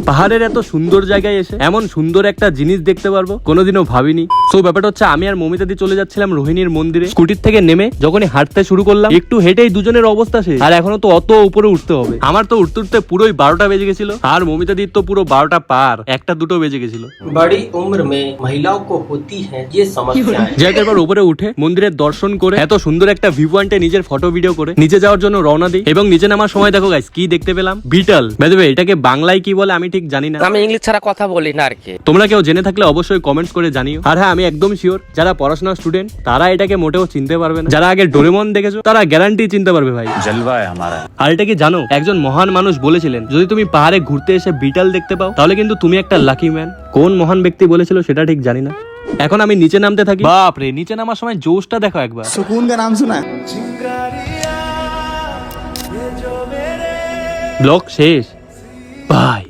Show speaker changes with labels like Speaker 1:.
Speaker 1: পাহাড়ের এত সুন্দর জায়গায় এসে এমন সুন্দর একটা জিনিস দেখতে পারবো কোনোদিনও ভাবিনি। সো ব্যাপারটা হচ্ছে আমি আর মমিতাদি চলে যাচ্ছিলাম রোহিণীর মন্দিরে। স্কুটির থেকে নেমে যখনই হাঁটতে শুরু করলাম একটু হেঁটেই দুজনের অবস্থা শেষ। আর এখনো তো অত উপরে উঠতে হবে। আমার তো উঠতে উঠতে পুরোই 12টা বেজে গেছিল, আর মমিতাদির তো পুরো 12টা পার, 1টা 2টো বেজে গেছিল।
Speaker 2: बड़ी उम्र में महिलाओं को होती है ये समस्याएं।
Speaker 1: যাই একবার উপরে উঠে মন্দিরের দর্শন করে এত সুন্দর একটা ভিউ পয়েন্টে নিজের ফটো ভিডিও করে নিচে যাওয়ার জন্য রওনা দিই। এবং নিচে নামার সময় দেখো গাইস কি দেখতে পেলাম, বিটল। বাই দ্য ওয়ে এটাকে বাংলায় কি বলে আমি ঠিক জানি না,
Speaker 3: আমি ইংলিশ ছাড়া কথা বলি না আর কি।
Speaker 1: তোমরা কেউ জেনে থাকলে অবশ্যই কমেন্টস করে জানিও। আর হ্যাঁ আমি একদম শিওর যারা পড়াশোনার স্টুডেন্ট তারা এটাকে মোটেও চিনতে পারবে না। যারা আগে ডোরেমন দেখেছো তারা গ্যারান্টি চিনতে পারবে ভাই, জলওয়া है हमारा। আর এটা কি জানো, একজন মহান মানুষ বলেছিলেন যদি তুমি পাহাড়ে ঘুরতে এসে বিটল দেখতে পাও তাহলে কিন্তু তুমি একটা লাকি ম্যান। কোন মহান ব্যক্তি বলেছিল সেটা ঠিক জানি না। এখন আমি নিচে নামতে থাকি। বাপ রে, নিচে নামার সময় জোশটা দেখো একবার।
Speaker 4: सुकून का नाम सुना है?
Speaker 1: ব্লগ শেষ ভাই।